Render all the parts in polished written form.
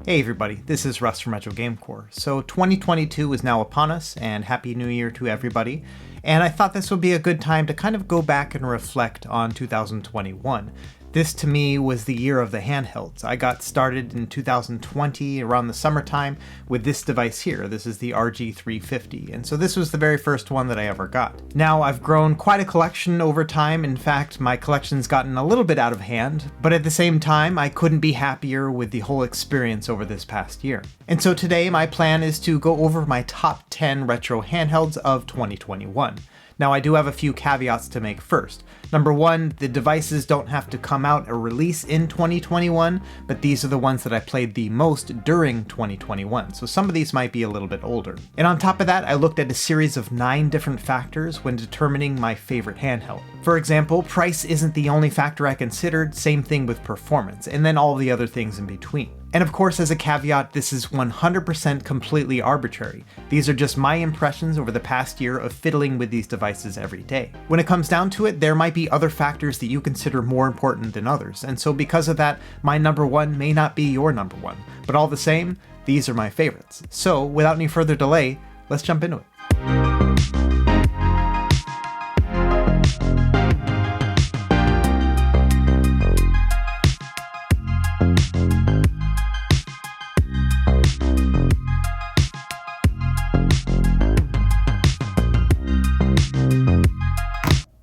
Hey everybody, this is Russ from Retro Gamecore. So 2022 is now upon us, and Happy New Year to everybody. And I thought this would be a good time to kind of go back and reflect on 2021. This to me was the year of the handhelds. I got started in 2020 around the summertime with this device here. This is the RG350, and so this was the very first one that I ever got. Now I've grown quite a collection over time. In fact, my collection's gotten a little bit out of hand, but at the same time I couldn't be happier with the whole experience over this past year. And so today my plan is to go over my top 10 retro handhelds of 2021. Now I do have a few caveats to make first. Number one, the devices don't have to come out or release in 2021, but these are the ones that I played the most during 2021, so some of these might be a little bit older. And on top of that, I looked at a series of 9 different factors when determining my favorite handheld. For example, price isn't the only factor I considered, same thing with performance, and then all the other things in between. And of course, as a caveat, this is 100% completely arbitrary. These are just my impressions over the past year of fiddling with these devices every day. When it comes down to it, there might be other factors that you consider more important than others, and so because of that, my number one may not be your number one. But all the same, these are my favorites. So without any further delay, let's jump into it.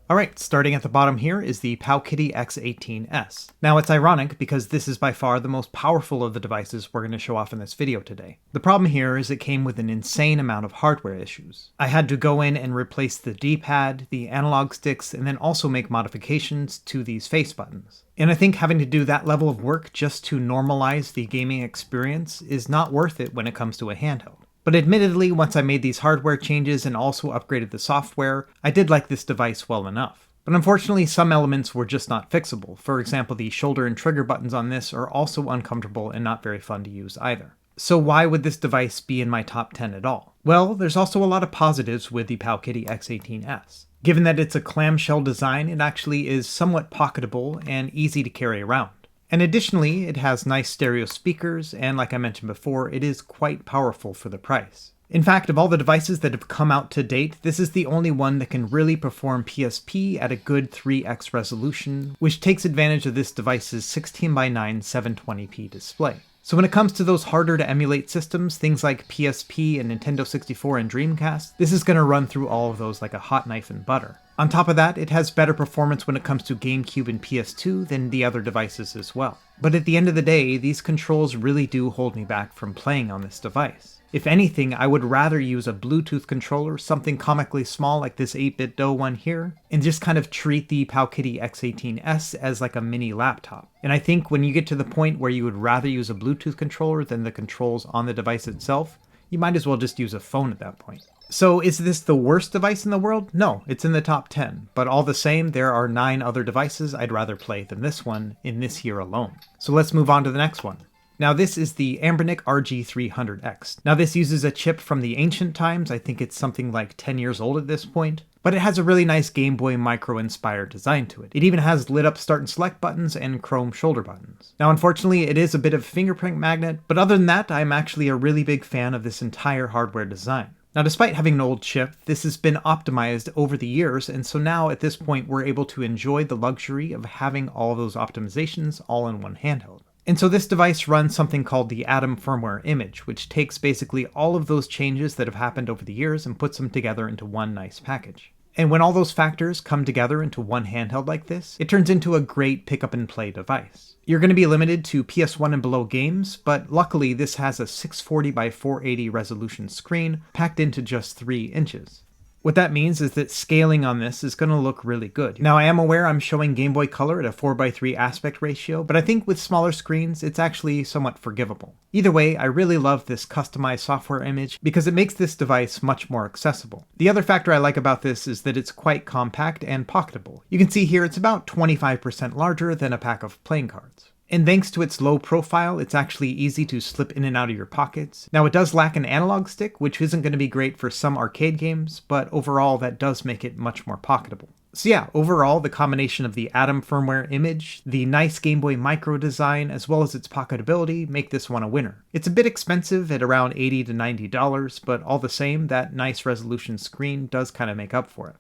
Alright, starting at the bottom here is the PowKiddy X18S. Now it's ironic because this is by far the most powerful of the devices we're going to show off in this video today. The problem here is it came with an insane amount of hardware issues. I had to go in and replace the D-pad, the analog sticks, and then also make modifications to these face buttons. And I think having to do that level of work just to normalize the gaming experience is not worth it when it comes to a handheld. But admittedly, once I made these hardware changes and also upgraded the software, I did like this device well enough. But unfortunately, some elements were just not fixable. For example, the shoulder and trigger buttons on this are also uncomfortable and not very fun to use either. So why would this device be in my top 10 at all? Well, there's also a lot of positives with the PowKiddy X18S. Given that it's a clamshell design, it actually is somewhat pocketable and easy to carry around. And additionally, it has nice stereo speakers, and like I mentioned before, it is quite powerful for the price. In fact, of all the devices that have come out to date, this is the only one that can really perform PSP at a good 3x resolution, which takes advantage of this device's 16:9 720p display. So when it comes to those harder to emulate systems, things like PSP and Nintendo 64 and Dreamcast, this is going to run through all of those like a hot knife in butter. On top of that, it has better performance when it comes to GameCube and PS2 than the other devices as well. But at the end of the day, these controls really do hold me back from playing on this device. If anything, I would rather use a Bluetooth controller, something comically small like this 8-bit DOE one here, and just kind of treat the PowKiddy X18S as like a mini laptop. And I think when you get to the point where you would rather use a Bluetooth controller than the controls on the device itself, you might as well just use a phone at that point. So is this the worst device in the world? No, it's in the top 10, but all the same, there are 9 other devices I'd rather play than this one in this year alone. So let's move on to the next one. Now this is the Anbernic RG300X. Now this uses a chip from the ancient times. I think it's something like 10 years old at this point, but it has a really nice Game Boy Micro inspired design to it. It even has lit up start and select buttons and chrome shoulder buttons. Now unfortunately it is a bit of a fingerprint magnet, but other than that I'm actually a really big fan of this entire hardware design. Now despite having an old chip, this has been optimized over the years, and so now at this point we're able to enjoy the luxury of having all of those optimizations all in one handheld. And so this device runs something called the Atom firmware image, which takes basically all of those changes that have happened over the years and puts them together into one nice package. And when all those factors come together into one handheld like this, it turns into a great pick up and play device. You're going to be limited to PS1 and below games, but luckily this has a 640 by 480 resolution screen packed into just 3 inches. What that means is that scaling on this is going to look really good. Now I am aware I'm showing Game Boy Color at a 4:3 aspect ratio, but I think with smaller screens it's actually somewhat forgivable. Either way, I really love this customized software image because it makes this device much more accessible. The other factor I like about this is that it's quite compact and pocketable. You can see here it's about 25% larger than a pack of playing cards. And thanks to its low profile, it's actually easy to slip in and out of your pockets. Now it does lack an analog stick, which isn't going to be great for some arcade games, but overall that does make it much more pocketable. So yeah, overall, the combination of the Atom firmware image, the nice Game Boy Micro design, as well as its pocketability make this one a winner. It's a bit expensive at around $80 to $90, but all the same, that nice resolution screen does kind of make up for it.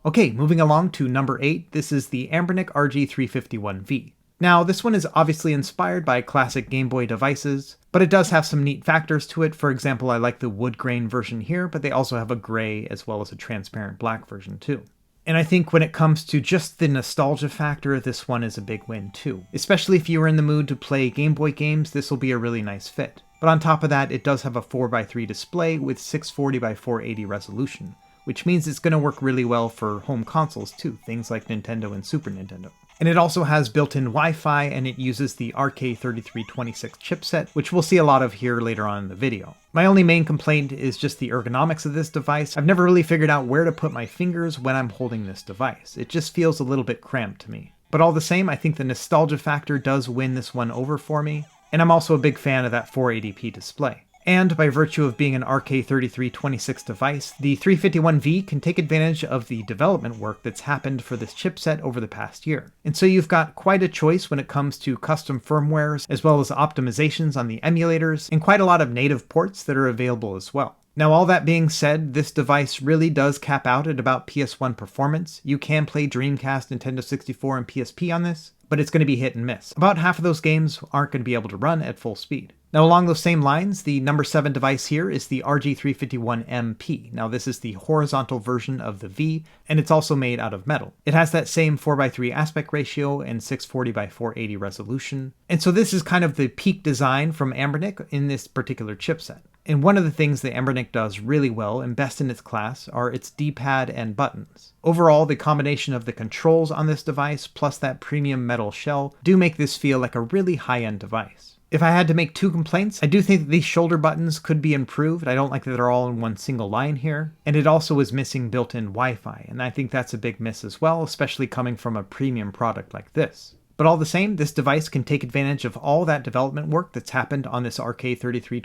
Okay, moving along to number 8, this is the Anbernic RG351V. Now, this one is obviously inspired by classic Game Boy devices, but it does have some neat factors to it. For example, I like the wood grain version here, but they also have a gray as well as a transparent black version too. And I think when it comes to just the nostalgia factor, this one is a big win too. Especially if you were in the mood to play Game Boy games, this will be a really nice fit. But on top of that, it does have a 4x3 display with 640x480 resolution, which means it's going to work really well for home consoles too, things like Nintendo and Super Nintendo. And it also has built-in Wi-Fi, and it uses the RK3326 chipset, which we'll see a lot of here later on in the video. My only main complaint is just the ergonomics of this device. I've never really figured out where to put my fingers when I'm holding this device. It just feels a little bit cramped to me. But all the same, I think the nostalgia factor does win this one over for me, and I'm also a big fan of that 480p display. And by virtue of being an RK3326 device, the 351V can take advantage of the development work that's happened for this chipset over the past year. And so you've got quite a choice when it comes to custom firmwares, as well as optimizations on the emulators, and quite a lot of native ports that are available as well. Now, all that being said, this device really does cap out at about PS1 performance. You can play Dreamcast, Nintendo 64, and PSP on this, but it's going to be hit and miss. About half of those games aren't going to be able to run at full speed. Now, along those same lines, the number 7 device here is the RG351MP. Now, this is the horizontal version of the V, and it's also made out of metal. It has that same 4x3 aspect ratio and 640x480 resolution. And so this is kind of the peak design from Anbernic in this particular chipset. And one of the things that Anbernic does really well and best in its class are its D-pad and buttons. Overall, the combination of the controls on this device plus that premium metal shell do make this feel like a really high-end device. If I had to make 2 complaints, I do think that these shoulder buttons could be improved. I don't like that they're all in one single line here. And it also is missing built-in Wi-Fi, and I think that's a big miss as well, especially coming from a premium product like this. But all the same, this device can take advantage of all that development work that's happened on this RK3326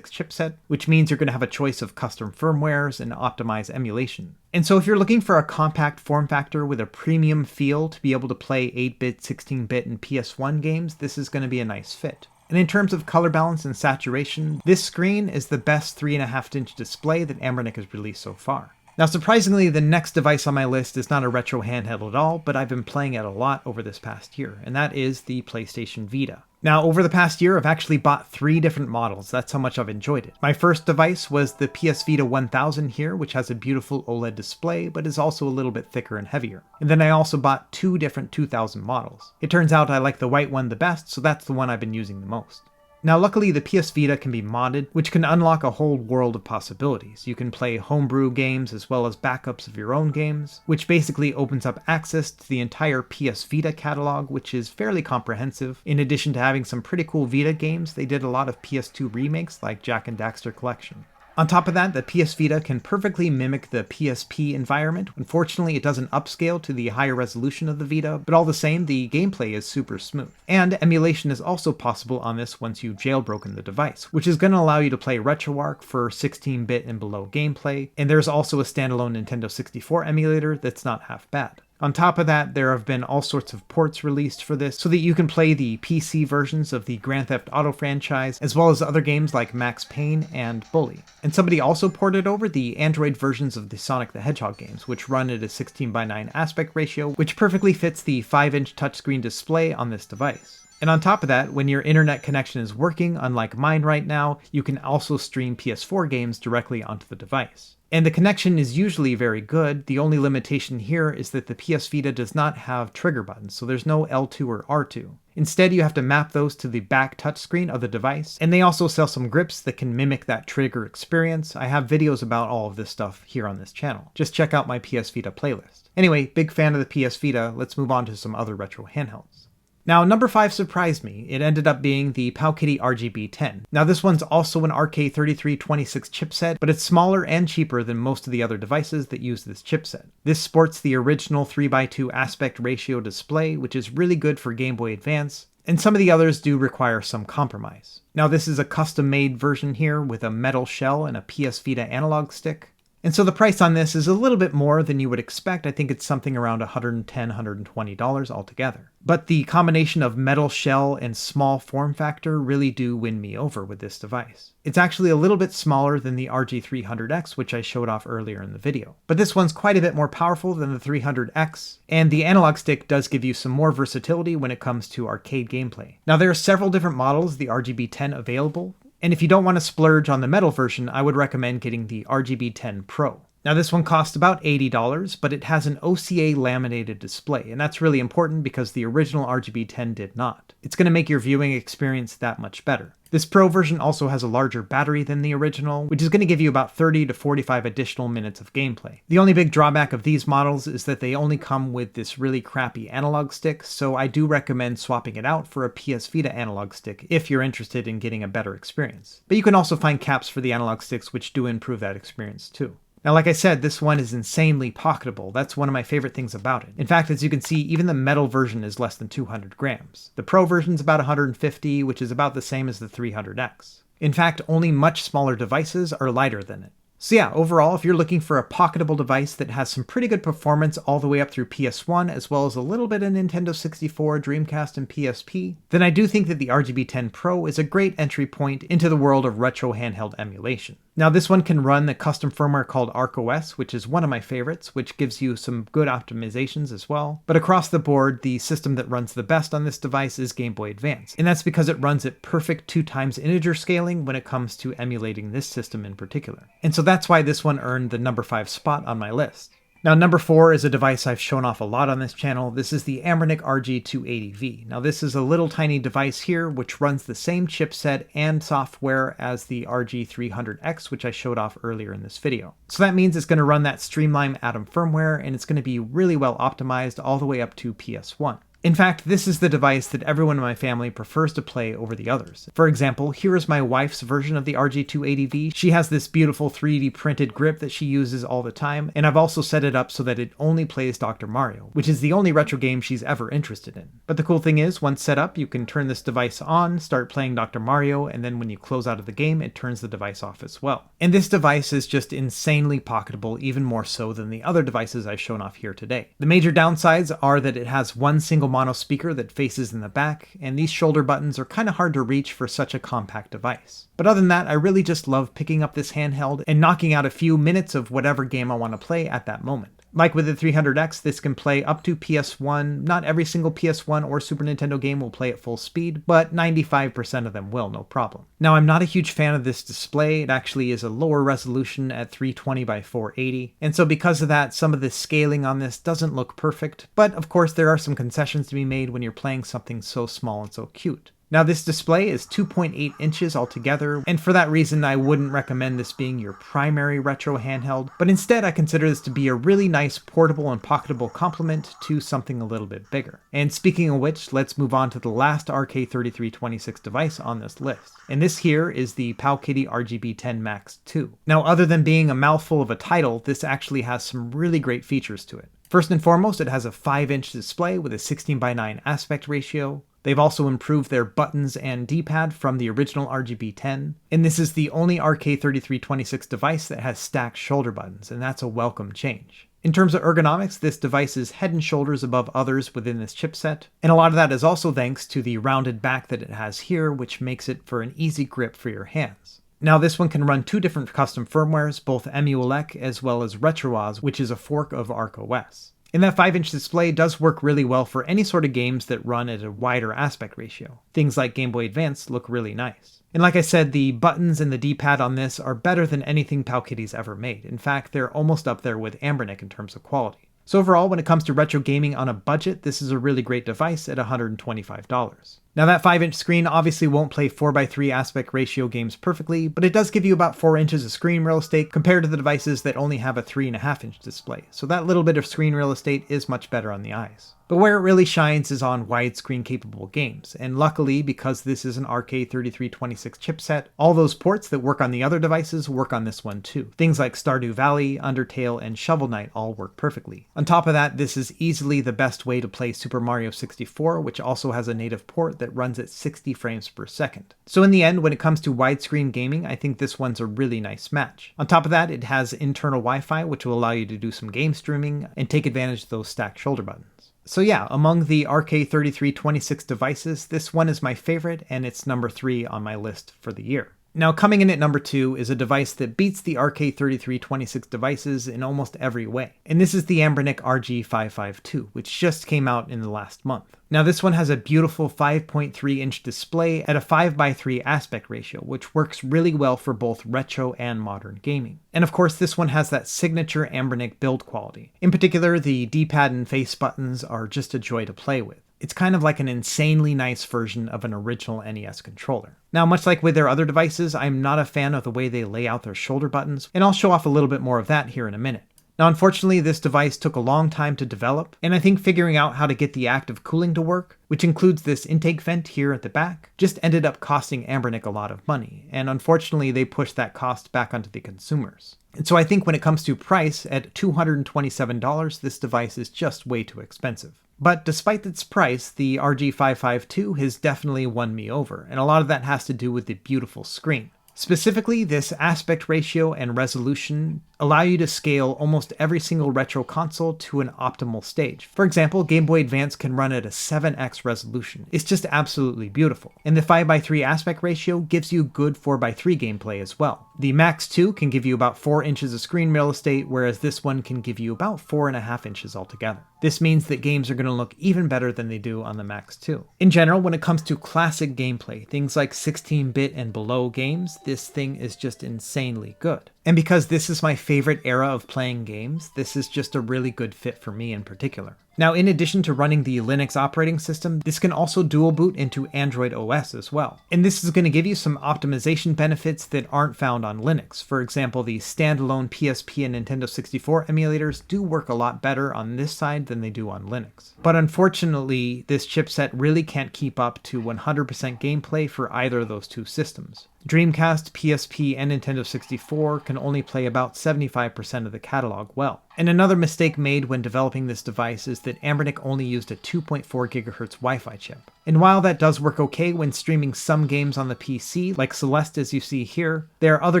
chipset, which means you're going to have a choice of custom firmwares and optimized emulation. And so if you're looking for a compact form factor with a premium feel to be able to play 8-bit, 16-bit, and PS1 games, this is going to be a nice fit. And in terms of color balance and saturation, this screen is the best 3.5-inch display that Anbernic has released so far. Now, surprisingly, the next device on my list is not a retro handheld at all, but I've been playing it a lot over this past year, and that is the PlayStation Vita. Now, over the past year, I've actually bought 3 different models. That's how much I've enjoyed it. My first device was the PS Vita 1000 here, which has a beautiful OLED display, but is also a little bit thicker and heavier. And then I also bought 2 different 2000 models. It turns out I like the white one the best, so that's the one I've been using the most. Now, luckily, the PS Vita can be modded, which can unlock a whole world of possibilities. You can play homebrew games as well as backups of your own games, which basically opens up access to the entire PS Vita catalog, which is fairly comprehensive. In addition to having some pretty cool Vita games, they did a lot of PS2 remakes like Jak and Daxter Collection. On top of that, the PS Vita can perfectly mimic the PSP environment. Unfortunately, it doesn't upscale to the higher resolution of the Vita, but all the same, the gameplay is super smooth. And emulation is also possible on this once you've jailbroken the device, which is going to allow you to play RetroArch for 16-bit and below gameplay, and there's also a standalone Nintendo 64 emulator that's not half bad. On top of that, there have been all sorts of ports released for this so that you can play the PC versions of the Grand Theft Auto franchise, as well as other games like Max Payne and Bully. And somebody also ported over the Android versions of the Sonic the Hedgehog games, which run at a 16:9 aspect ratio, which perfectly fits the 5-inch touchscreen display on this device. And on top of that, when your internet connection is working, unlike mine right now, you can also stream PS4 games directly onto the device. And the connection is usually very good. The only limitation here is that the PS Vita does not have trigger buttons, so there's no L2 or R2. Instead, you have to map those to the back touchscreen of the device, and they also sell some grips that can mimic that trigger experience. I have videos about all of this stuff here on this channel. Just check out my PS Vita playlist. Anyway, big fan of the PS Vita, let's move on to some other retro handhelds. Now, number 5 surprised me. It ended up being the PowKiddy RGB10. Now, this one's also an RK3326 chipset, but it's smaller and cheaper than most of the other devices that use this chipset. This sports the original 3:2 aspect ratio display, which is really good for Game Boy Advance, and some of the others do require some compromise. Now, this is a custom-made version here with a metal shell and a PS Vita analog stick. And so the price on this is a little bit more than you would expect. I think it's something around $110, $120 altogether. But the combination of metal shell and small form factor really do win me over with this device. It's actually a little bit smaller than the RG300X, which I showed off earlier in the video. But this one's quite a bit more powerful than the 300X, and the analog stick does give you some more versatility when it comes to arcade gameplay. Now there are several different models of the RGB10 available, and if you don't want to splurge on the metal version, I would recommend getting the RGB10 Pro. Now this one costs about $80, but it has an OCA laminated display, and that's really important because the original RGB10 did not. It's going to make your viewing experience that much better. This Pro version also has a larger battery than the original, which is going to give you about 30 to 45 additional minutes of gameplay. The only big drawback of these models is that they only come with this really crappy analog stick, so I do recommend swapping it out for a PS Vita analog stick if you're interested in getting a better experience. But you can also find caps for the analog sticks which do improve that experience too. Now, like I said, this one is insanely pocketable. That's one of my favorite things about it. In fact, as you can see, even the metal version is less than 200 grams. The Pro version's about 150, which is about the same as the 300X. In fact, only much smaller devices are lighter than it. So yeah, overall, if you're looking for a pocketable device that has some pretty good performance all the way up through PS1, as well as a little bit of Nintendo 64, Dreamcast, and PSP, then I do think that the RGB10 Pro is a great entry point into the world of retro handheld emulation. Now this one can run the custom firmware called ArcOS, which is one of my favorites, which gives you some good optimizations as well. But across the board, the system that runs the best on this device is Game Boy Advance, and that's because it runs at perfect 2x integer scaling when it comes to emulating this system in particular. And so that's why this one earned the number 5 spot on my list. Now number 4 is a device I've shown off a lot on this channel. This is the Anbernic RG280V. Now this is a little tiny device here which runs the same chipset and software as the RG300X, which I showed off earlier in this video. So that means it's going to run that Streamline Atom firmware, and it's going to be really well optimized all the way up to PS1. In fact, this is the device that everyone in my family prefers to play over the others. For example, here is my wife's version of the RG280V. She has this beautiful 3D printed grip that she uses all the time, and I've also set it up so that it only plays Dr. Mario, which is the only retro game she's ever interested in. But the cool thing is, once set up, you can turn this device on, start playing Dr. Mario, and then when you close out of the game, it turns the device off as well. And this device is just insanely pocketable, even more so than the other devices I've shown off here today. The major downsides are that it has one single mono speaker that faces in the back, and these shoulder buttons are kind of hard to reach for such a compact device. But other than that, I really just love picking up this handheld and knocking out a few minutes of whatever game I want to play at that moment. Like with the 300X, this can play up to PS1. Not every single PS1 or Super Nintendo game will play at full speed, but 95% of them will, no problem. Now, I'm not a huge fan of this display. It actually is a lower resolution at 320 by 480, and so because of that, some of the scaling on this doesn't look perfect, but of course there are some concessions to be made when you're playing something so small and so cute. Now this display is 2.8 inches altogether, and for that reason I wouldn't recommend this being your primary retro handheld, but instead I consider this to be a really nice portable and pocketable complement to something a little bit bigger. And speaking of which, let's move on to the last RK3326 device on this list. And this here is the PowKiddy RGB10 Max 2. Now other than being a mouthful of a title, this actually has some really great features to it. First and foremost, it has a 5-inch display with a 16:9 aspect ratio. They've also improved their buttons and D-pad from the original RGB10, and this is the only RK3326 device that has stacked shoulder buttons, and that's a welcome change. In terms of ergonomics, this device is head and shoulders above others within this chipset, and a lot of that is also thanks to the rounded back that it has here, which makes it for an easy grip for your hands. Now this one can run 2 different custom firmwares, both EmuELEC as well as RetroOS, which is a fork of ArcOS. And that 5-inch display does work really well for any sort of games that run at a wider aspect ratio. Things like Game Boy Advance look really nice. And like I said, the buttons and the D-pad on this are better than anything PowKiddy's ever made. In fact, they're almost up there with Anbernic in terms of quality. So overall, when it comes to retro gaming on a budget, this is a really great device at $125. Now that 5-inch screen obviously won't play 4:3 aspect ratio games perfectly, but it does give you about 4 inches of screen real estate compared to the devices that only have a 3.5-inch display. So that little bit of screen real estate is much better on the eyes. But where it really shines is on widescreen capable games, and luckily, because this is an RK3326 chipset, all those ports that work on the other devices work on this one too. Things like Stardew Valley, Undertale, and Shovel Knight all work perfectly. On top of that, this is easily the best way to play Super Mario 64, which also has a native port that that runs at 60 frames per second. So in the end, when it comes to widescreen gaming, I think this one's a really nice match. On top of that, it has internal Wi-Fi, which will allow you to do some game streaming and take advantage of those stacked shoulder buttons. So yeah, among the RK3326 devices, this one is my favorite, and it's number 3 on my list for the year. Now, coming in at number 2 is a device that beats the RK3326 devices in almost every way. And this is the Anbernic RG552, which just came out in the last month. Now, this one has a beautiful 5.3-inch display at a 5:3 aspect ratio, which works really well for both retro and modern gaming. And of course, this one has that signature Anbernic build quality. In particular, the D-pad and face buttons are just a joy to play with. It's kind of like an insanely nice version of an original NES controller. Now, much like with their other devices, I'm not a fan of the way they lay out their shoulder buttons, and I'll show off a little bit more of that here in a minute. Now, unfortunately, this device took a long time to develop, and I think figuring out how to get the active cooling to work, which includes this intake vent here at the back, just ended up costing Anbernic a lot of money, and unfortunately they pushed that cost back onto the consumers. And so I think when it comes to price, at $227, this device is just way too expensive. But despite its price, the RG552 has definitely won me over, and a lot of that has to do with the beautiful screen. Specifically, this aspect ratio and resolution allow you to scale almost every single retro console to an optimal stage. For example, Game Boy Advance can run at a 7x resolution. It's just absolutely beautiful. And the 5:3 aspect ratio gives you good 4:3 gameplay as well. The Max 2 can give you about 4 inches of screen real estate, whereas this one can give you about 4.5 inches altogether. This means that games are going to look even better than they do on the Max 2. In general, when it comes to classic gameplay, things like 16-bit and below games, this thing is just insanely good. And because this is my favorite era of playing games, this is just a really good fit for me in particular. Now, in addition to running the Linux operating system, this can also dual boot into Android OS as well. And this is going to give you some optimization benefits that aren't found on Linux. For example, the standalone PSP and Nintendo 64 emulators do work a lot better on this side than they do on Linux. But unfortunately, this chipset really can't keep up to 100% gameplay for either of those two systems. Dreamcast, PSP, and Nintendo 64 can only play about 75% of the catalog well. And another mistake made when developing this device is that Anbernic only used a 2.4 GHz Wi-Fi chip. And while that does work okay when streaming some games on the PC, like Celeste as you see here, there are other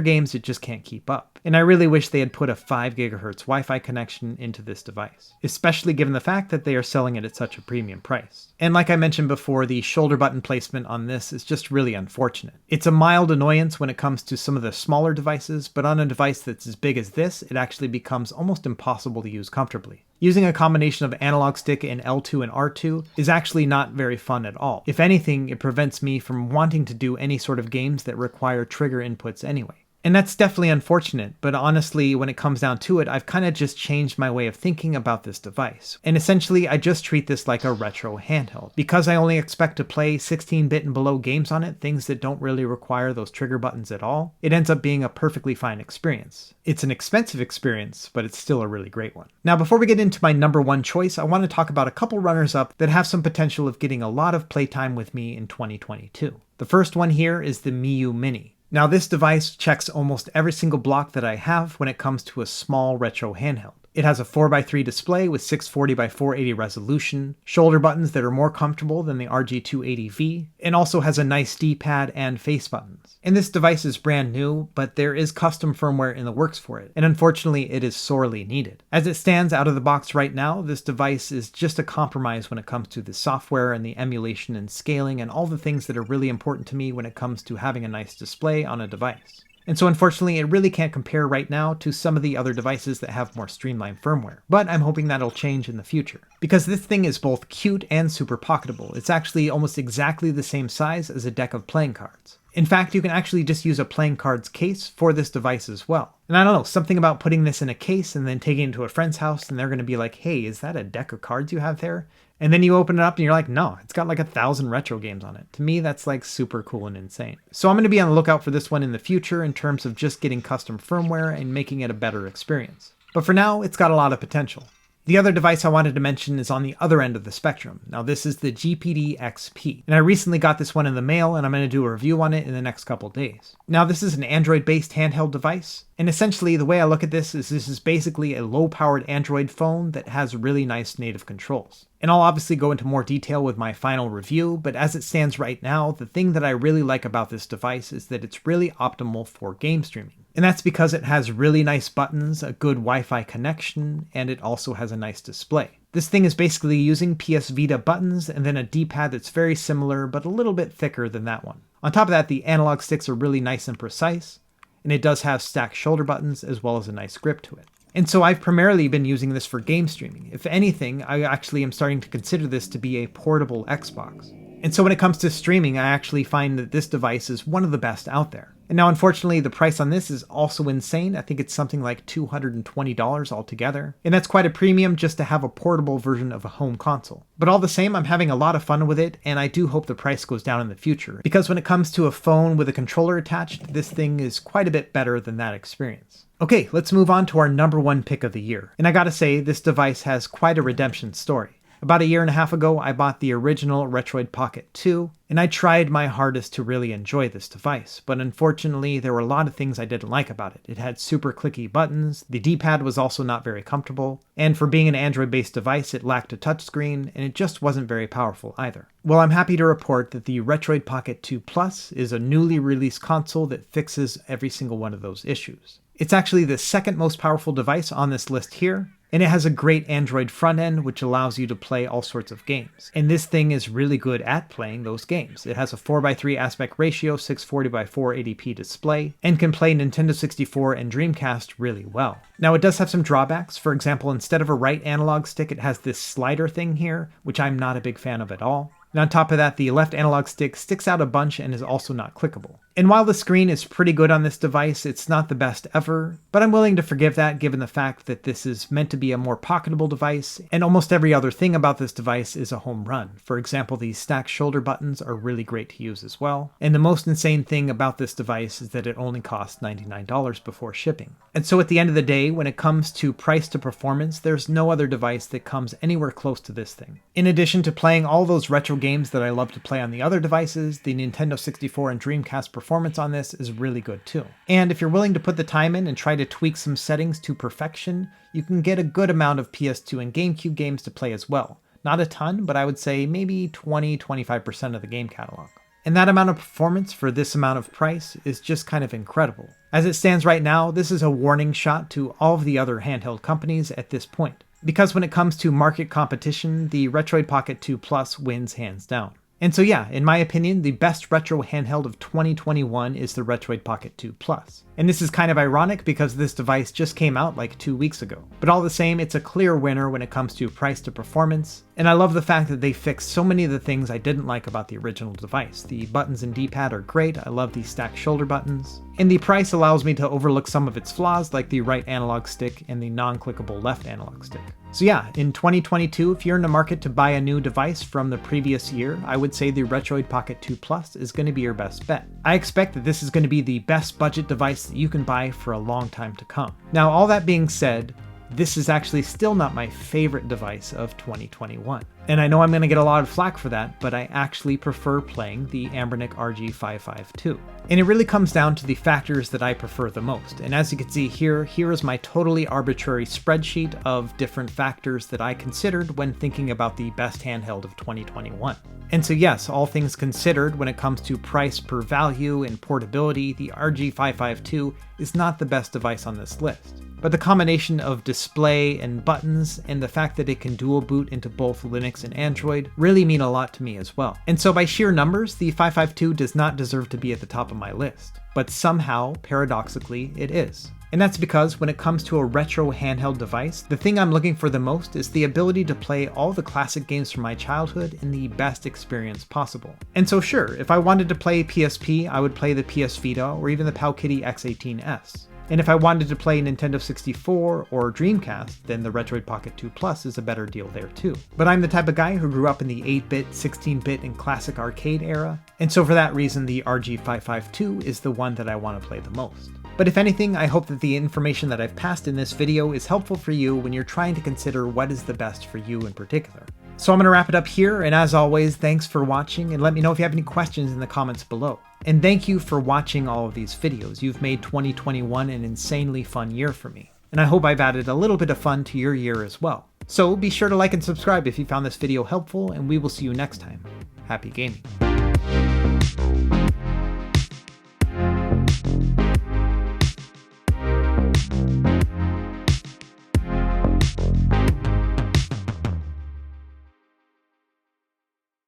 games it just can't keep up. And I really wish they had put a 5 GHz Wi-Fi connection into this device, especially given the fact that they are selling it at such a premium price. And like I mentioned before, the shoulder button placement on this is just really unfortunate. It's a mild annoyance when it comes to some of the smaller devices, but on a device that's as big as this, it actually becomes almost impossible to use comfortably. Using a combination of analog stick and L2 and R2 is actually not very fun at all. If anything, it prevents me from wanting to do any sort of games that require trigger inputs anyway. And that's definitely unfortunate, but honestly, when it comes down to it, I've kind of just changed my way of thinking about this device. And essentially, I just treat this like a retro handheld. Because I only expect to play 16-bit and below games on it, things that don't really require those trigger buttons at all, it ends up being a perfectly fine experience. It's an expensive experience, but it's still a really great one. Now, before we get into my number one choice, I want to talk about a couple runners-up that have some potential of getting a lot of playtime with me in 2022. The first one here is the Miyoo Mini. Now, this device checks almost every single block that I have when it comes to a small retro handheld. It has a 4:3 display with 640x480 resolution, shoulder buttons that are more comfortable than the RG280V, and also has a nice D-pad and face buttons. And this device is brand new, but there is custom firmware in the works for it, and unfortunately it is sorely needed. As it stands out of the box right now, this device is just a compromise when it comes to the software and the emulation and scaling and all the things that are really important to me when it comes to having a nice display on a device. And so unfortunately, it really can't compare right now to some of the other devices that have more streamlined firmware. But I'm hoping that'll change in the future. Because this thing is both cute and super pocketable. It's actually almost exactly the same size as a deck of playing cards. In fact, you can actually just use a playing cards case for this device as well. And I don't know, something about putting this in a case and then taking it to a friend's house and they're going to be like, hey, is that a deck of cards you have there? And then you open it up and you're like, no, it's got like 1,000 retro games on it. To me, that's like super cool and insane. So I'm going to be on the lookout for this one in the future in terms of just getting custom firmware and making it a better experience. But for now, it's got a lot of potential. The other device I wanted to mention is on the other end of the spectrum. Now this is the GPD XP, and I recently got this one in the mail and I'm going to do a review on it in the next couple days. Now this is an Android-based handheld device, and essentially the way I look at this is basically a low-powered Android phone that has really nice native controls. And I'll obviously go into more detail with my final review, but as it stands right now, the thing that I really like about this device is that it's really optimal for game streaming. And that's because it has really nice buttons, a good Wi-Fi connection, and it also has a nice display. This thing is basically using PS Vita buttons and then a D-pad that's very similar but a little bit thicker than that one. On top of that, the analog sticks are really nice and precise, and it does have stacked shoulder buttons as well as a nice grip to it. And so I've primarily been using this for game streaming. If anything, I actually am starting to consider this to be a portable Xbox. And so when it comes to streaming, I actually find that this device is one of the best out there. And now unfortunately the price on this is also insane. I think it's something like $220 altogether. And that's quite a premium just to have a portable version of a home console. But all the same, I'm having a lot of fun with it, and I do hope the price goes down in the future. Because when it comes to a phone with a controller attached, this thing is quite a bit better than that experience. Okay, let's move on to our number one pick of the year. And I gotta say, this device has quite a redemption story. About 1.5 years ago, I bought the original Retroid Pocket 2, and I tried my hardest to really enjoy this device, but unfortunately there were a lot of things I didn't like about it. It had super clicky buttons, the D-pad was also not very comfortable, and for being an Android-based device it lacked a touchscreen, and it just wasn't very powerful either. Well, I'm happy to report that the Retroid Pocket 2 Plus is a newly released console that fixes every single one of those issues. It's actually the second most powerful device on this list here, and it has a great Android front end which allows you to play all sorts of games. And this thing is really good at playing those games. It has a 4:3 aspect ratio, 640x480p display, and can play Nintendo 64 and Dreamcast really well. Now it does have some drawbacks. For example, instead of a right analog stick, it has this slider thing here, which I'm not a big fan of at all. And on top of that, the left analog stick sticks out a bunch and is also not clickable. And while the screen is pretty good on this device, it's not the best ever, but I'm willing to forgive that given the fact that this is meant to be a more pocketable device, and almost every other thing about this device is a home run. For example, these stacked shoulder buttons are really great to use as well. And the most insane thing about this device is that it only costs $99 before shipping. And so at the end of the day, when it comes to price to performance, there's no other device that comes anywhere close to this thing. In addition to playing all those retro games that I love to play on the other devices, the Nintendo 64 and Dreamcast performance on this is really good too. And if you're willing to put the time in and try to tweak some settings to perfection, you can get a good amount of PS2 and GameCube games to play as well. Not a ton, but I would say maybe 20-25% of the game catalog. And that amount of performance for this amount of price is just kind of incredible. As it stands right now, this is a warning shot to all of the other handheld companies at this point. Because when it comes to market competition, the Retroid Pocket 2 Plus wins hands down. And so yeah, in my opinion, the best retro handheld of 2021 is the Retroid Pocket 2 Plus. And this is kind of ironic because this device just came out like 2 weeks ago. But all the same, it's a clear winner when it comes to price to performance. And I love the fact that they fixed so many of the things I didn't like about the original device. The buttons and D-pad are great, I love these stacked shoulder buttons. And the price allows me to overlook some of its flaws like the right analog stick and the non-clickable left analog stick. So yeah, in 2022, if you're in the market to buy a new device from the previous year, I would say the Retroid Pocket 2 Plus is going to be your best bet. I expect that this is going to be the best budget device that you can buy for a long time to come. Now, all that being said, this is actually still not my favorite device of 2021. And I know I'm going to get a lot of flack for that, but I actually prefer playing the Anbernic RG552. And it really comes down to the factors that I prefer the most. And as you can see here is my totally arbitrary spreadsheet of different factors that I considered when thinking about the best handheld of 2021. And so yes, all things considered, when it comes to price per value and portability, the RG552 is not the best device on this list. But the combination of display and buttons and the fact that it can dual boot into both Linux and Android really mean a lot to me as well. And so by sheer numbers, the 552 does not deserve to be at the top of my list. But somehow, paradoxically, it is. And that's because when it comes to a retro handheld device, the thing I'm looking for the most is the ability to play all the classic games from my childhood in the best experience possible. And so sure, if I wanted to play PSP, I would play the PS Vita or even the PowKiddy X18S. And if I wanted to play Nintendo 64 or Dreamcast, then the Retroid Pocket 2 Plus is a better deal there too. But I'm the type of guy who grew up in the 8-bit, 16-bit, and classic arcade era, and so for that reason the RG552 is the one that I want to play the most. But if anything, I hope that the information that I've passed in this video is helpful for you when you're trying to consider what is the best for you in particular. So I'm going to wrap it up here, and as always, thanks for watching, and let me know if you have any questions in the comments below. And thank you for watching all of these videos. You've made 2021 an insanely fun year for me. And I hope I've added a little bit of fun to your year as well. So be sure to like and subscribe if you found this video helpful, and we will see you next time. Happy gaming.